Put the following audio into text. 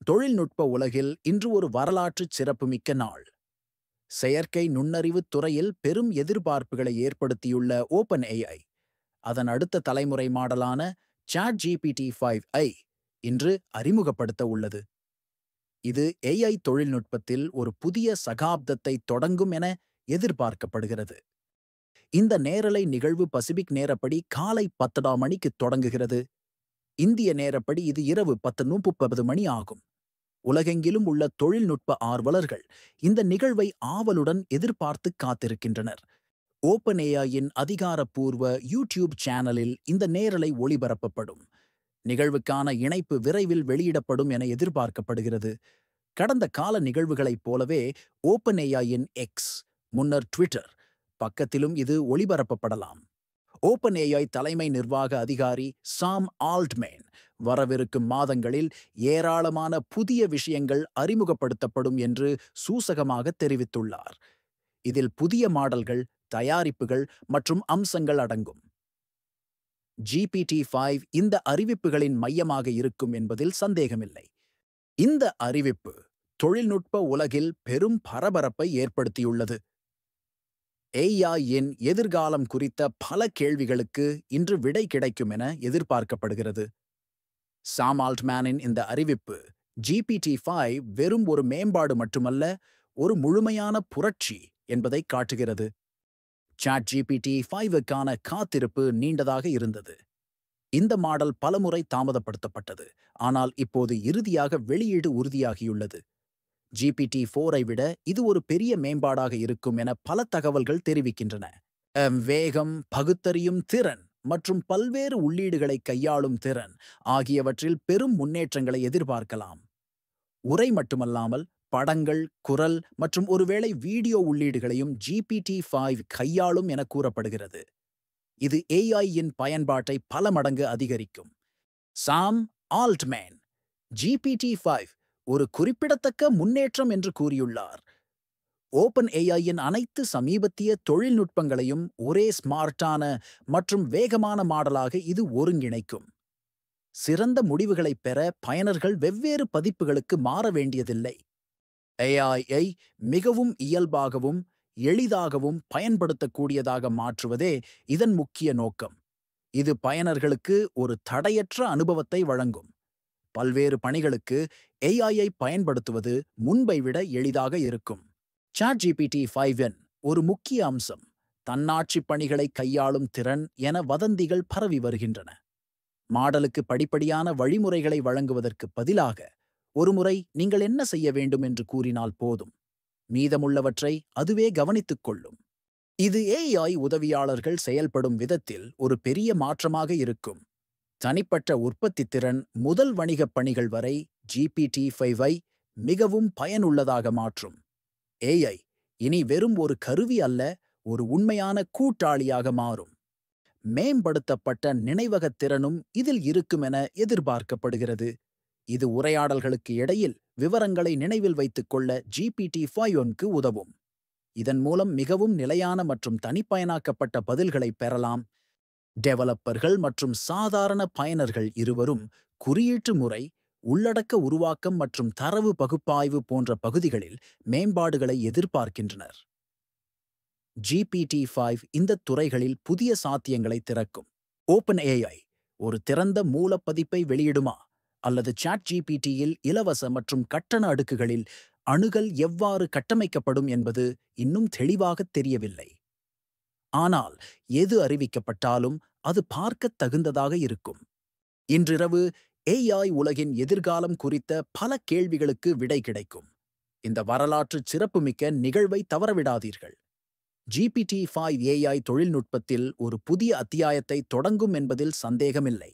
தொழில்நுட்ப உலகில் இன்று ஒரு வரலாற்றுச் சிறப்புமிக்க நாள். செயற்கை நுண்ணறிவுத் துறையில் பெரும் எதிர்பார்ப்புகளை ஏற்படுத்தியுள்ள OpenAI, அதன் அடுத்த தலைமுறை மாடலான ChatGPT-5ஐ இன்று அறிமுகப்படுத்த உள்ளது. இது AI தொழில்நுட்பத்தில் ஒரு புதிய சகாப்தத்தை தொடங்கும் என எதிர்பார்க்கப்படுகிறது. இந்த நேரலை நிகழ்வு பசிபிக் நேரப்படி காலை 10 மணிக்கு தொடங்குகிறது. இந்திய நேரப்படி இது இரவு 10:30 மணி ஆகும். உலகெங்கிலும் உள்ள தொழில்நுட்ப ஆர்வலர்கள் இந்த நிகழ்வை ஆவலுடன் எதிர்பார்த்து காத்திருக்கின்றனர். OpenAIயின் அதிகாரப்பூர்வ யூடியூப் சேனலில் இந்த நேரலை ஒளிபரப்பப்படும். நிகழ்வுக்கான இணைப்பு விரைவில் வெளியிடப்படும் என எதிர்பார்க்கப்படுகிறது. கடந்த கால நிகழ்வுகளைப் போலவே OpenAIயின் X, முன்னர் ட்விட்டர் பக்கத்திலும் இது ஒளிபரப்பப்படலாம். OpenAI தலைமை நிர்வாக அதிகாரி சாம் ஆல்ட்மேன் வரவிருக்கும் மாதங்களில் ஏராளமான புதிய விஷயங்கள் அறிமுகப்படுத்தப்படும் என்று சூசகமாக தெரிவித்துள்ளார். இதில் புதிய மாடல்கள், தயாரிப்புகள் மற்றும் அம்சங்கள் அடங்கும். GPT-5 இந்த அறிவிப்புகளின் மையமாக இருக்கும் என்பதில் சந்தேகமில்லை. இந்த அறிவிப்பு தொழில்நுட்ப உலகில் பெரும் பரபரப்பை ஏற்படுத்தியுள்ளது. AI-யின் எதிர்காலம் குறித்த பல கேள்விகளுக்கு இன்று விடை கிடைக்கும் என எதிர்பார்க்கப்படுகிறது. சாம் ஆல்ட்மேனின் இந்த அறிவிப்பு GPT-5 வெறும் ஒரு மேம்பாடு மட்டுமல்ல, ஒரு முழுமையான புரட்சி என்பதை காட்டுகிறது. ChatGPT-5க்கான காத்திருப்பு நீண்டதாக இருந்தது. இந்த மாடல் பலமுறை தாமதப்படுத்தப்பட்டது, ஆனால் இப்போது இறுதியாக வெளியீடு உறுதியாகியுள்ளது. GPT-4ஐ விட இது ஒரு பெரிய மேம்பாடாக இருக்கும் என பல தகவல்கள் தெரிவிக்கின்றன. வேகம், பகுத்தறியும் திறன் மற்றும் பல்வேறு உள்ளீடுகளை கையாளும் திறன் ஆகியவற்றில் பெரும் முன்னேற்றங்களை எதிர்பார்க்கலாம். உரை மட்டுமல்லாமல் படங்கள், குரல் மற்றும் ஒருவேளை வீடியோ உள்ளீடுகளையும் GPT-5 கையாளும் என கூறப்படுகிறது. இது AI-யின் பயன்பாட்டை பல மடங்கு அதிகரிக்கும். சாம் ஆல்ட்மேன் GPT-5 ஒரு குறிப்பிடத்தக்க முன்னேற்றம் என்று கூறியுள்ளார். OpenAIயின் அனைத்து சமீபத்திய தொழில்நுட்பங்களையும் ஒரே ஸ்மார்ட்டான மற்றும் வேகமான மாடலாக இது ஒருங்கிணைக்கும். சிறந்த முடிவுகளைப் பெற பயனர்கள் வெவ்வேறு பதிப்புகளுக்கு மாற வேண்டியதில்லை. AI-ஐ மிகவும் இயல்பாகவும் எளிதாகவும் பயன்படுத்தக்கூடியதாக மாற்றுவதே இதன் முக்கிய நோக்கம். இது பயனர்களுக்கு ஒரு தடையற்ற அனுபவத்தை வழங்கும். பல்வேறு பணிகளுக்கு AI-ஐ பயன்படுத்துவது முன்பை விட எளிதாக இருக்கும். ChatGPT-5இன் ஒரு முக்கிய அம்சம் தன்னாட்சி பணிகளை கையாளும் திறன் என வதந்திகள் பரவி வருகின்றன. மாடலுக்கு படிப்படியான வழிமுறைகளை வழங்குவதற்கு பதிலாக ஒருமுறை நீங்கள் என்ன செய்ய வேண்டும் என்று கூறினால் போதும், மீதமுள்ளவற்றை அதுவே கவனித்துக் கொள்ளும். இது AI உதவியாளர்கள் செயல்படும் விதத்தில் ஒரு பெரிய மாற்றமாக இருக்கும். தனிப்பட்ட உற்பத்தி திறன் முதல் வணிகப் பணிகள் வரை GPT-5ஐ மிகவும் பயனுள்ளதாக மாற்றும். AI இனி வெறும் ஒரு கருவி அல்ல, ஒரு உண்மையான கூட்டாளியாக மாறும். மேம்படுத்தப்பட்ட நினைவகத் திறனும் இதில் இருக்கும் என எதிர்பார்க்கப்படுகிறது. இது உரையாடல்களுக்கு இடையில் விவரங்களை நினைவில் வைத்துக் கொள்ள GPT-5க்கு உதவும். இதன் மூலம் மிகவும் நிலையான மற்றும் தனிப்பயனாக்கப்பட்ட பதில்களை பெறலாம். டெவலப்பர்கள் மற்றும் சாதாரண பயனர்கள் இருவரும் குறியீட்டு முறை, உள்ளடக்க உருவாக்கம் மற்றும் தரவு பகுப்பாய்வு போன்ற பகுதிகளில் மேம்பாடுகளை எதிர்பார்க்கின்றனர். GPT-5 இந்த துறைகளில் புதிய சாத்தியங்களை திறக்கும். OpenAI ஒரு திறந்த மூலப்பதிப்பை வெளியிடுமா அல்லது ChatGPT-யில் இலவச மற்றும் கட்டண அடுக்குகளில் அணுகல் எவ்வாறு கட்டமைக்கப்படும் என்பது இன்னும் தெளிவாகத் தெரியவில்லை. ஆனால் எது அறிவிக்கப்பட்டாலும் அது பார்க்கத் தகுந்ததாக இருக்கும். இன்றிரவு AI உலகின் எதிர்காலம் குறித்த பல கேள்விகளுக்கு விடை கிடைக்கும். இந்த வரலாற்று சிறப்புமிக்க நிகழ்வை தவறவிடாதீர்கள். GPT-5 AI தொழில்நுட்பத்தில் ஒரு புதிய அத்தியாயத்தை தொடங்கும் என்பதில் சந்தேகமில்லை.